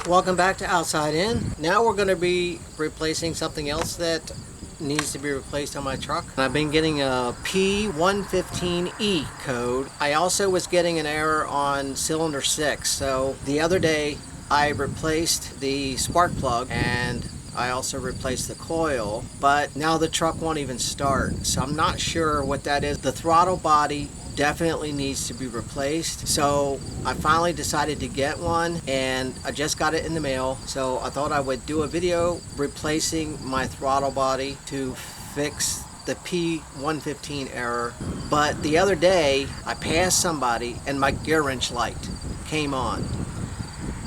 Welcome back to Outside In. Now we're going to be replacing something else that needs to be replaced on my truck. I've been getting a P115E code. I also was getting an error on cylinder 6. So the other day I replaced the spark plug and I also replaced the coil, but now the truck won't even start. So I'm not sure what that is. The throttle body definitely needs to be replaced. So I finally decided to get one and I just got it in the mail. So I thought I would do a video replacing my throttle body to fix the P115 error. But the other day I passed somebody and my gear wrench light came on.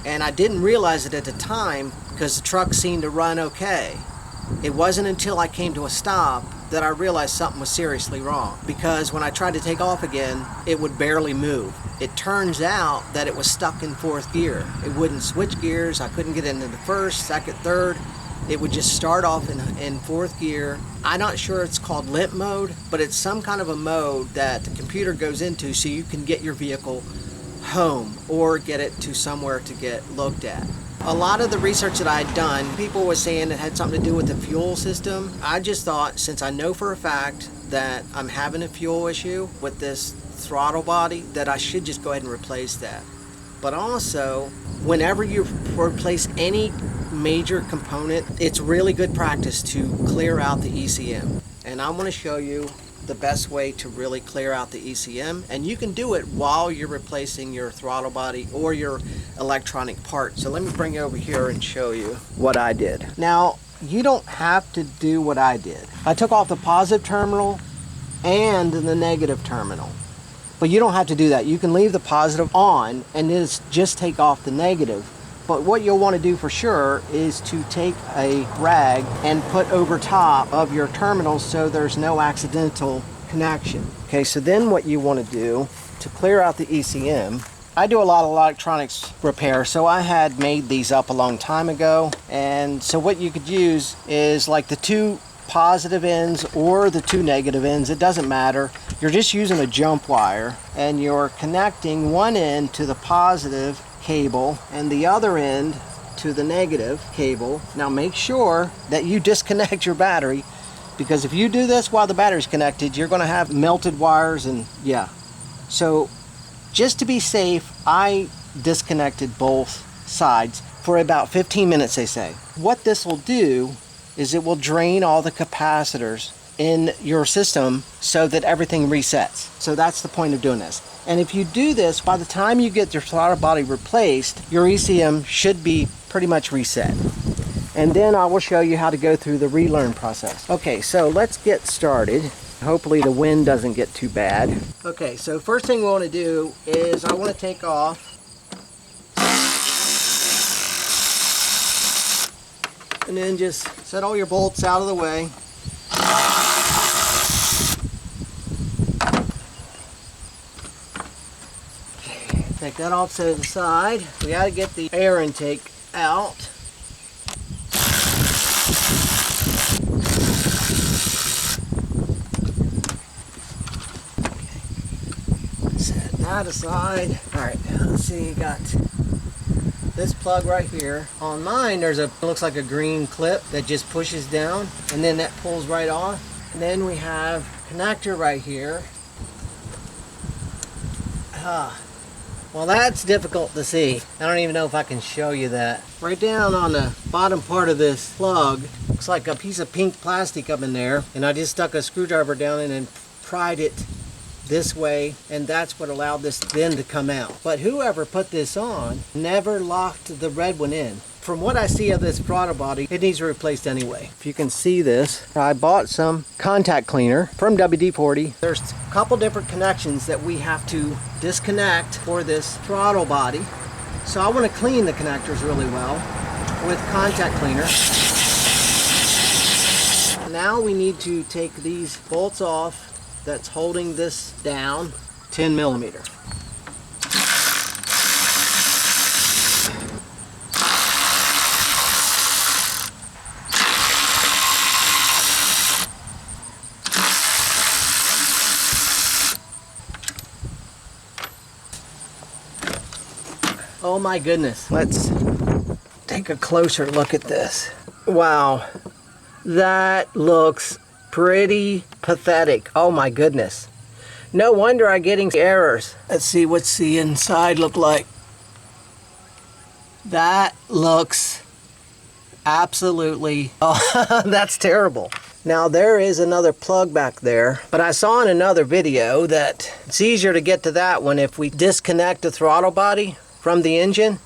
And I didn't realize it at the time because the truck seemed to run okay. It wasn't until I came to a stop that I realized something was seriously wrong, because when I tried to take off again, it would barely move. It turns out that it was stuck in fourth gear. It wouldn't switch gears. I couldn't get into the first, second, third. It would just start off in fourth gear. I'm not sure it's called limp mode, but it's some kind of a mode that the computer goes into so you can get your vehicle home or get it to somewhere to get looked at. A lot of the research that I'd done, people were saying it had something to do with the fuel system. I just thought, since I know for a fact that I'm having a fuel issue with this throttle body, that I should just go ahead and replace that. But also, whenever you replace any major component, it's really good practice to clear out the ECM. And I want to show you the best way to really clear out the ECM, and you can do it while you're replacing your throttle body or your electronic part. So let me bring you over here and show you what I did. Now, you don't have to do what I did. I took off the positive terminal and the negative terminal, but you don't have to do that. You can leave the positive on and just take off the negative. But what you'll want to do for sure is to take a rag and put over top of your terminals so there's no accidental connection. Okay, so then what you want to do to clear out the ECM, I do a lot of electronics repair, so I had made these up a long time ago. And so what you could use is like the two positive ends or the two negative ends, it doesn't matter. You're just using a jump wire and you're connecting one end to the positive cable and the other end to the negative cable. Now make sure that you disconnect your battery, because if you do this while the battery's connected, you're going to have melted wires and yeah. So just to be safe, I disconnected both sides for about 15 minutes, they say. What this will do is it will drain all the capacitors in your system so that everything resets. So that's the point of doing this. And if you do this, by the time you get your throttle body replaced, your ECM should be pretty much reset. And then I will show you how to go through the relearn process. Okay, so let's get started. Hopefully the wind doesn't get too bad. Okay, so first thing we want to do is I want to take off and then just set all your bolts out of the way. Take that off to the side. We got to get the air intake out. Set that aside. Alright, let's see, you got this plug right here. On mine, it looks like a green clip that just pushes down and then that pulls right off. And then we have a connector right here. Well, that's difficult to see. I don't even know if I can show you that. Right down on the bottom part of this plug, looks like a piece of pink plastic up in there, and I just stuck a screwdriver down and then pried it this way, and that's what allowed this then to come out. But whoever put this on never locked the red one in. From what I see of this throttle body, it needs replaced anyway. If you can see this, I bought some contact cleaner from WD-40. There's a couple different connections that we have to disconnect for this throttle body. So I want to clean the connectors really well with contact cleaner. Now we need to take these bolts off that's holding this down, 10 millimeter. Oh my goodness. Let's take a closer look at this. Wow, that looks pretty pathetic. Oh my goodness. No wonder I'm getting errors. Let's see what's the inside look like. That looks absolutely, oh, that's terrible. Now there is another plug back there, but I saw in another video that it's easier to get to that one if we disconnect the throttle body from the engine,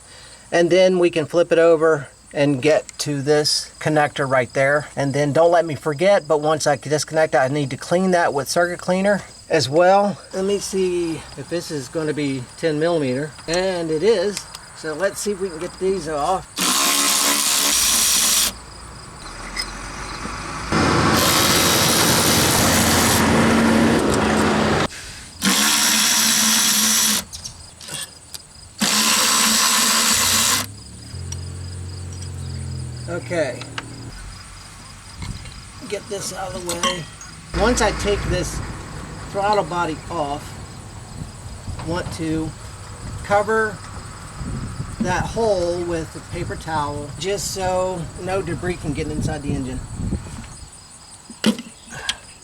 and then we can flip it over and get to this connector right there. And then don't let me forget, but once I disconnect it, I need to clean that with circuit cleaner as well. Let me see if this is going to be 10 millimeter, and it is. So let's see if we can get these off. Okay, get this out of the way. Once I take this throttle body off, I want to cover that hole with a paper towel just so no debris can get inside the engine.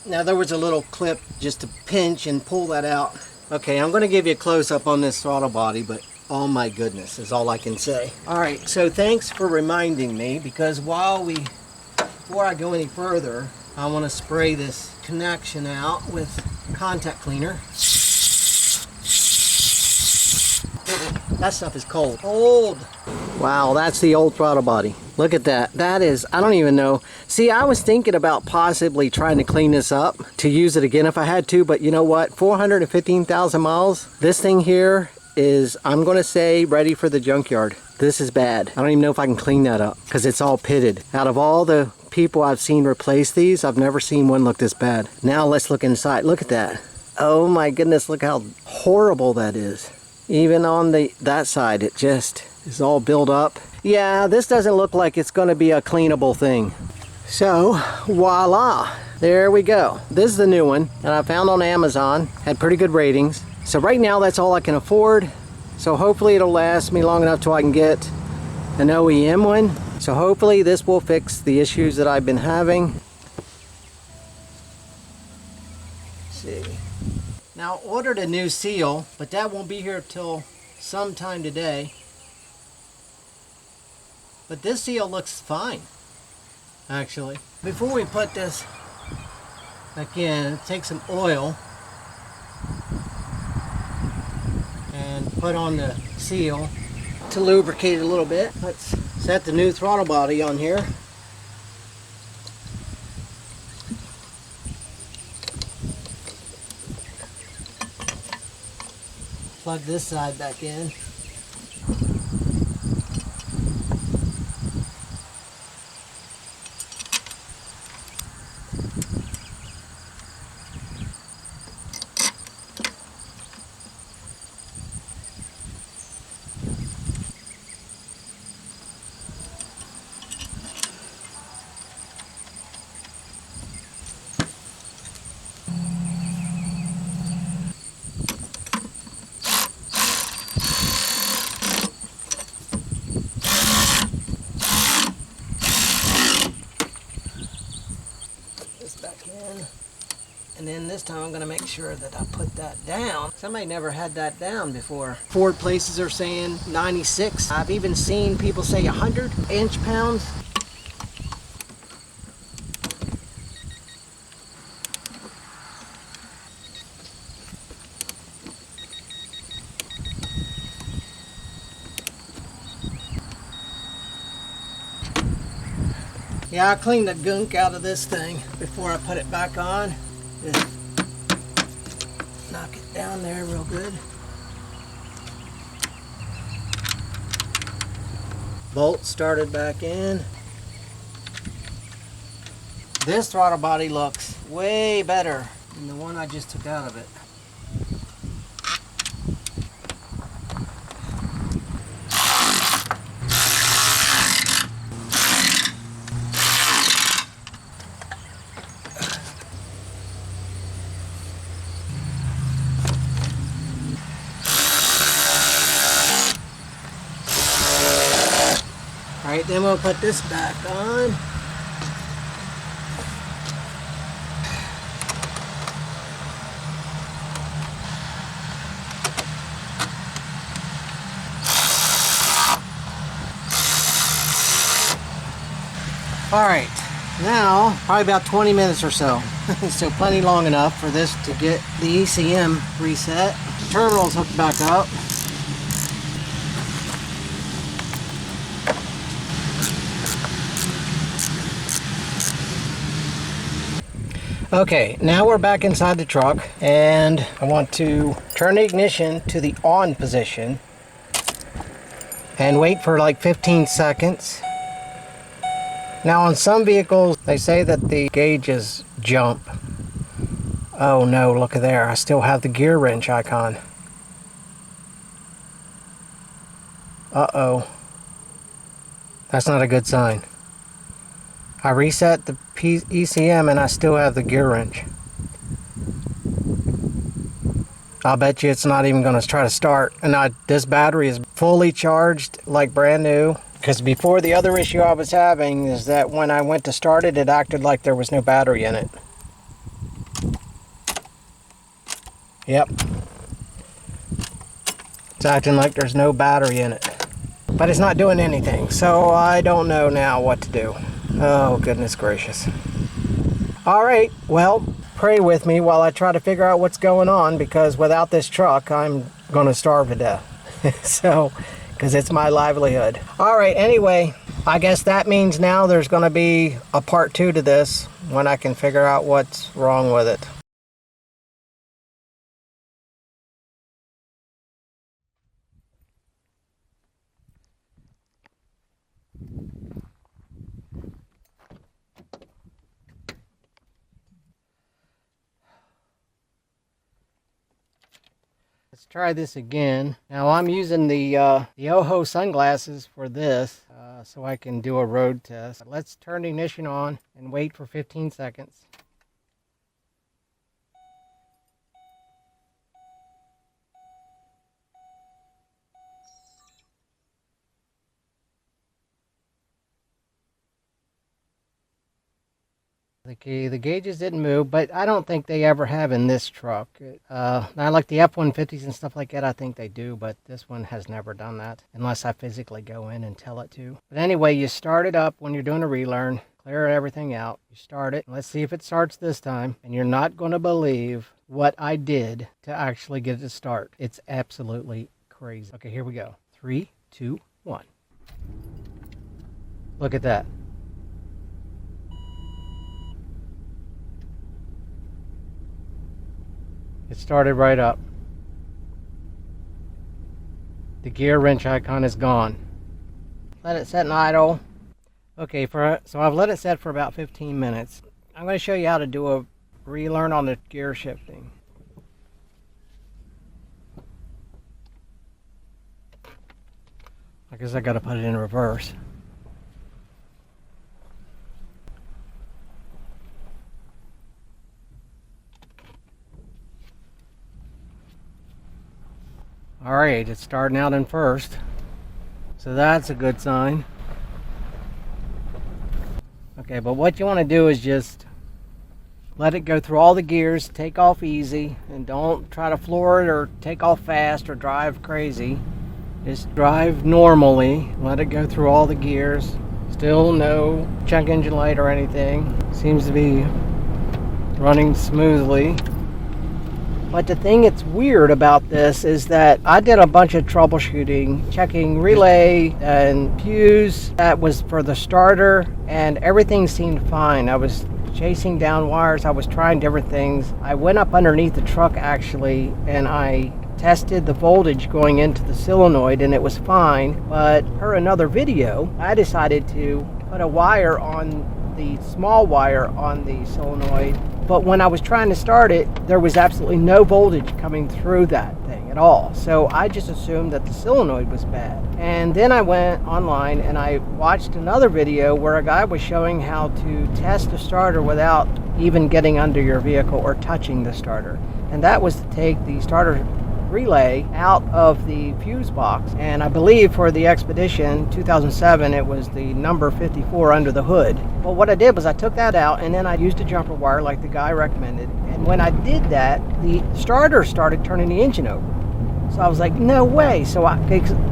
Now there was a little clip just to pinch and pull that out. Okay, I'm going to give you a close-up on this throttle body, but oh my goodness is all I can say. Alright, so thanks for reminding me, because before I go any further, I want to spray this connection out with contact cleaner. That stuff is cold. Cold! Wow, that's the old throttle body. Look at that. That is, I don't even know. See, I was thinking about possibly trying to clean this up to use it again if I had to, but you know what? 415,000 miles. This thing here is, I'm going to say, ready for the junkyard. This is bad. I don't even know if I can clean that up because it's all pitted. Out of all the people I've seen replace these, I've never seen one look this bad. Now let's look inside. Look at that. Oh my goodness, look how horrible that is. Even on that side, it just is all built up. Yeah, this doesn't look like it's going to be a cleanable thing. So, voila. There we go. This is the new one that I found on Amazon. Had pretty good ratings. So right now that's all I can afford. So hopefully it'll last me long enough till I can get an OEM one. So hopefully this will fix the issues that I've been having. Let's see. Now I ordered a new seal, but that won't be here till sometime today. But this seal looks fine, actually. Before we put this back in, take some oil and put on the seal to lubricate it a little bit. Let's set the new throttle body on here. Plug this side back in. And then this time I'm going to make sure that I put that down. Somebody never had that down before. Ford places are saying 96. I've even seen people say 100 inch-pounds. Yeah, I cleaned the gunk out of this thing before I put it back on. Just knock it down there real good. Bolt started back in. This throttle body looks way better than the one I just took out of it. Alright, then we'll put this back on. Alright, now probably about 20 minutes or so. So plenty long enough for this to get the ECM reset. Terminal's hooked back up. Okay, now we're back inside the truck, and I want to turn the ignition to the on position and wait for like 15 seconds. Now on some vehicles, they say that the gauges jump. Oh no, look at there. I still have the gear wrench icon. Uh-oh. That's not a good sign. I reset the ECM and I still have the gear wrench. I'll bet you it's not even going to try to start. And this battery is fully charged, like brand new. Because before, the other issue I was having is that when I went to start it, it acted like there was no battery in it. Yep. It's acting like there's no battery in it. But it's not doing anything, so I don't know now what to do. Oh, goodness gracious. Alright, well, pray with me while I try to figure out what's going on, because without this truck, I'm going to starve to death. So, because it's my livelihood. Alright, anyway, I guess that means now there's going to be a part 2 to this when I can figure out what's wrong with it. Let's try this again. Now I'm using the Oho sunglasses for this, so I can do a road test. Let's turn the ignition on and wait for 15 seconds. Okay, the gauges didn't move, but I don't think they ever have in this truck. I like the F-150s and stuff like that, I think they do, but this one has never done that, unless I physically go in and tell it to. But anyway, you start it up when you're doing a relearn, clear everything out, you start it, let's see if it starts this time, and you're not going to believe what I did to actually get it to start. It's absolutely crazy. Okay, here we go. 3, 2, 1. Look at that. It started right up. The gear wrench icon is gone. Let it set in idle. Okay, so I've let it set for about 15 minutes. I'm going to show you how to do a relearn on the gear shifting. I guess I got to put it in reverse. Alright, it's starting out in first, so that's a good sign. Okay, but what you want to do is just let it go through all the gears, take off easy, and don't try to floor it or take off fast or drive crazy. Just drive normally, let it go through all the gears. Still no check engine light or anything. Seems to be running smoothly. But the thing that's weird about this is that I did a bunch of troubleshooting, checking relay and fuse. That was for the starter, and everything seemed fine. I was chasing down wires, I was trying different things. I went up underneath the truck actually, and I tested the voltage going into the solenoid, and it was fine. But per another video, I decided to put a wire on the small wire on the solenoid, but when I was trying to start it, there was absolutely no voltage coming through that thing at all. So I just assumed that the solenoid was bad. And then I went online and I watched another video where a guy was showing how to test the starter without even getting under your vehicle or touching the starter. And that was to take the starter relay out of the fuse box. And I believe for the Expedition 2007, it was the number 54 under the hood. Well, what I did was I took that out, and then I used a jumper wire like the guy recommended. And when I did that, the starter started turning the engine over. So I was like, no way.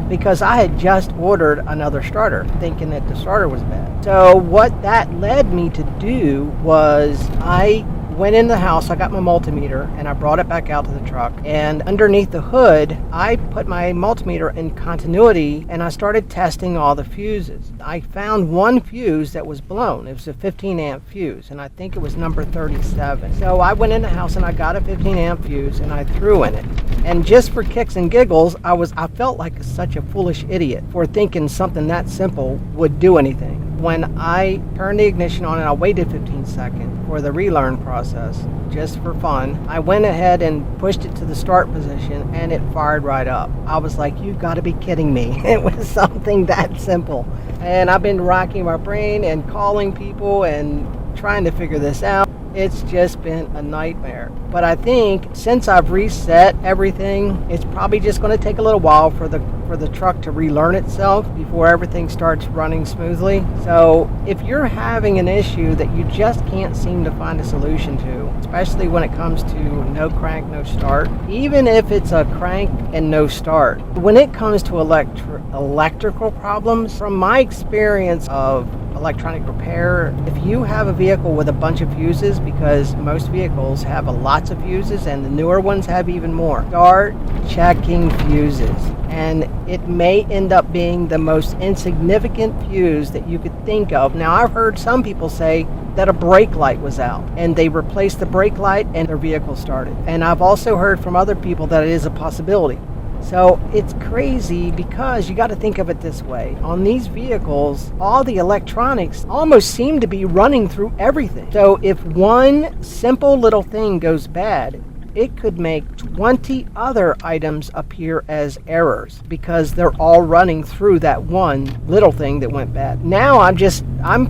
Because I had just ordered another starter, thinking that the starter was bad. So what that led me to do was I went in the house, I got my multimeter, and I brought it back out to the truck. And underneath the hood, I put my multimeter in continuity, and I started testing all the fuses. I found one fuse that was blown. It was a 15 amp fuse, and I think it was number 37. So I went in the house and I got a 15 amp fuse and I threw in it. And just for kicks and giggles, I felt like such a foolish idiot for thinking something that simple would do anything. When I turned the ignition on and I waited 15 seconds for the relearn process, just for fun, I went ahead and pushed it to the start position and it fired right up. I was like, you've got to be kidding me. It was something that simple. And I've been racking my brain and calling people and trying to figure this out. It's just been a nightmare. But I think since I've reset everything, it's probably just going to take a little while for the truck to relearn itself before everything starts running smoothly. So if you're having an issue that you just can't seem to find a solution to, especially when it comes to no crank, no start, even if it's a crank and no start, when it comes to electrical problems, from my experience of electronic repair, if you have a vehicle with a bunch of fuses, because most vehicles have lots of fuses and the newer ones have even more, start checking fuses. And it may end up being the most insignificant fuse that you could think of. Now, I've heard some people say that a brake light was out and they replaced the brake light and their vehicle started. And I've also heard from other people that it is a possibility. So it's crazy because you got to think of it this way. On these vehicles, all the electronics almost seem to be running through everything. So if one simple little thing goes bad, it could make 20 other items appear as errors because they're all running through that one little thing that went bad. Now I'm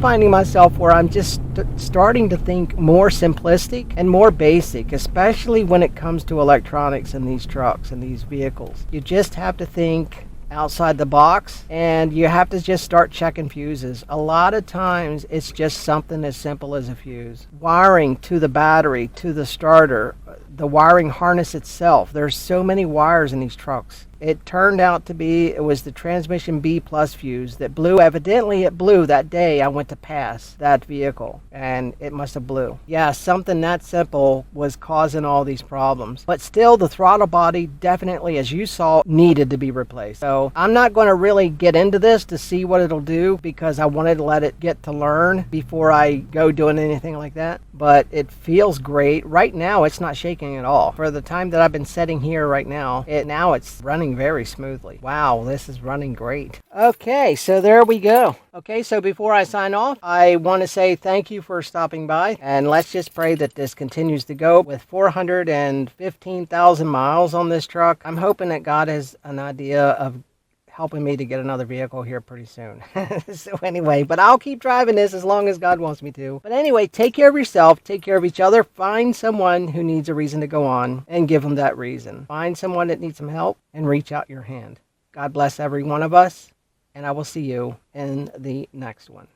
finding myself where I'm just starting to think more simplistic and more basic, especially when it comes to electronics in these trucks and these vehicles. You just have to think outside the box, and you have to just start checking fuses. A lot of times it's just something as simple as a fuse. Wiring to the battery, to the starter, the wiring harness itself. There's so many wires in these trucks. It turned out to be, it was the transmission B plus fuse that blew. Evidently it blew that day I went to pass that vehicle, and it must have blew. Yeah, something that simple was causing all these problems. But still, the throttle body definitely, as you saw, needed to be replaced. So I'm not going to really get into this to see what it'll do because I wanted to let it get to learn before I go doing anything like that. But it feels great. Right now, it's not shaking at all. For the time that I've been sitting here right now, it's running very smoothly. Wow, this is running great. Okay, so there we go. Okay, so before I sign off, I want to say thank you for stopping by, and let's just pray that this continues to go. With 415,000 miles on this truck, I'm hoping that God has an idea of helping me to get another vehicle here pretty soon. So anyway, but I'll keep driving this as long as God wants me to. But anyway, take care of yourself, take care of each other, find someone who needs a reason to go on and give them that reason. Find someone that needs some help and reach out your hand. God bless every one of us, and I will see you in the next one.